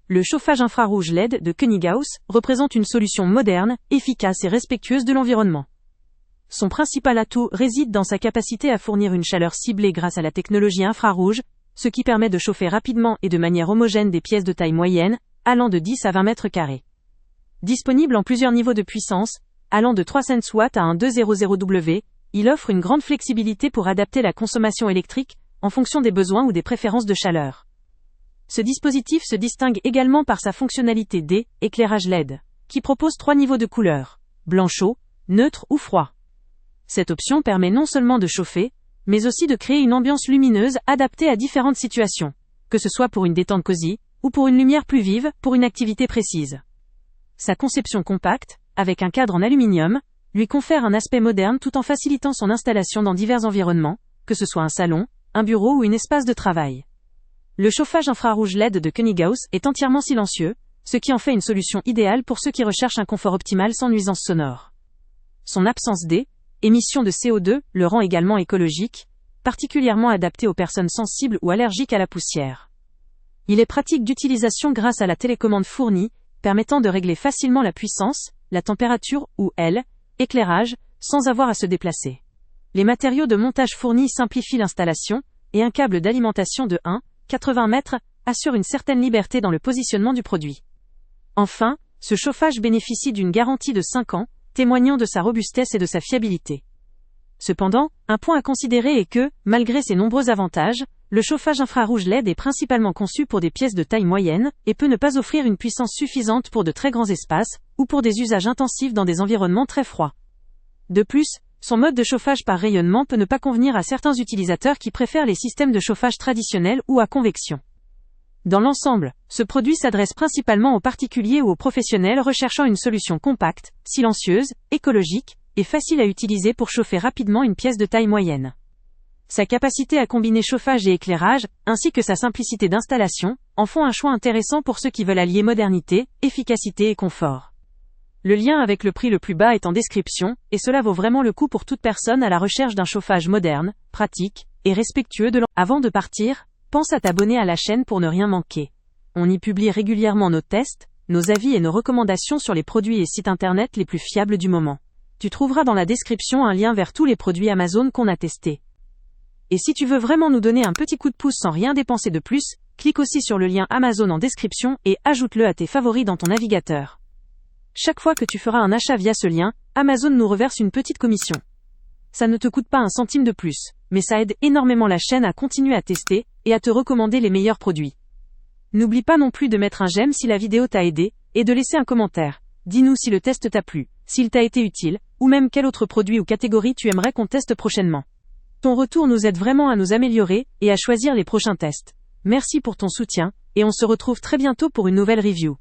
le chauffage infrarouge LED de Koenigshaus représente une solution moderne, efficace et respectueuse de l'environnement. Son principal atout réside dans sa capacité à fournir une chaleur ciblée grâce à la technologie infrarouge, ce qui permet de chauffer rapidement et de manière homogène des pièces de taille moyenne, allant de 10 à 20 mètres carrés. Disponible en plusieurs niveaux de puissance, allant de 300 watts à un 200W, il offre une grande flexibilité pour adapter la consommation électrique en fonction des besoins ou des préférences de chaleur. Ce dispositif se distingue également par sa fonctionnalité D, éclairage LED, qui propose 3 niveaux de couleur, blanc chaud, neutre ou froid. Cette option permet non seulement de chauffer, mais aussi de créer une ambiance lumineuse adaptée à différentes situations, que ce soit pour une détente cosy, ou pour une lumière plus vive, pour une activité précise. Sa conception compacte, avec un cadre en aluminium, lui confère un aspect moderne tout en facilitant son installation dans divers environnements, que ce soit un salon, un bureau ou un espace de travail. Le chauffage infrarouge LED de Koenigshaus est entièrement silencieux, ce qui en fait une solution idéale pour ceux qui recherchent un confort optimal sans nuisance sonore. Son absence D, émission de CO2, le rend également écologique, particulièrement adapté aux personnes sensibles ou allergiques à la poussière. Il est pratique d'utilisation grâce à la télécommande fournie, permettant de régler facilement la puissance, la température ou éclairage, sans avoir à se déplacer. Les matériaux de montage fournis simplifient l'installation, et un câble d'alimentation de 1,80 m assure une certaine liberté dans le positionnement du produit. Enfin, ce chauffage bénéficie d'une garantie de 5 ans, témoignant de sa robustesse et de sa fiabilité. Cependant, un point à considérer est que, malgré ses nombreux avantages, le chauffage infrarouge LED est principalement conçu pour des pièces de taille moyenne et peut ne pas offrir une puissance suffisante pour de très grands espaces ou pour des usages intensifs dans des environnements très froids. De plus, son mode de chauffage par rayonnement peut ne pas convenir à certains utilisateurs qui préfèrent les systèmes de chauffage traditionnels ou à convection. Dans l'ensemble, ce produit s'adresse principalement aux particuliers ou aux professionnels recherchant une solution compacte, silencieuse, écologique et facile à utiliser pour chauffer rapidement une pièce de taille moyenne. Sa capacité à combiner chauffage et éclairage, ainsi que sa simplicité d'installation, en font un choix intéressant pour ceux qui veulent allier modernité, efficacité et confort. Le lien avec le prix le plus bas est en description, et cela vaut vraiment le coup pour toute personne à la recherche d'un chauffage moderne, pratique et respectueux de l'environnement. Avant de partir, pense à t'abonner à la chaîne pour ne rien manquer. On y publie régulièrement nos tests, nos avis et nos recommandations sur les produits et sites internet les plus fiables du moment. Tu trouveras dans la description un lien vers tous les produits Amazon qu'on a testés. Et si tu veux vraiment nous donner un petit coup de pouce sans rien dépenser de plus, clique aussi sur le lien Amazon en description et ajoute-le à tes favoris dans ton navigateur. Chaque fois que tu feras un achat via ce lien, Amazon nous reverse une petite commission. Ça ne te coûte pas un centime de plus, mais ça aide énormément la chaîne à continuer à tester et à te recommander les meilleurs produits. N'oublie pas non plus de mettre un j'aime si la vidéo t'a aidé, et de laisser un commentaire. Dis-nous si le test t'a plu, s'il t'a été utile, ou même quel autre produit ou catégorie tu aimerais qu'on teste prochainement. Ton retour nous aide vraiment à nous améliorer et à choisir les prochains tests. Merci pour ton soutien, et on se retrouve très bientôt pour une nouvelle review.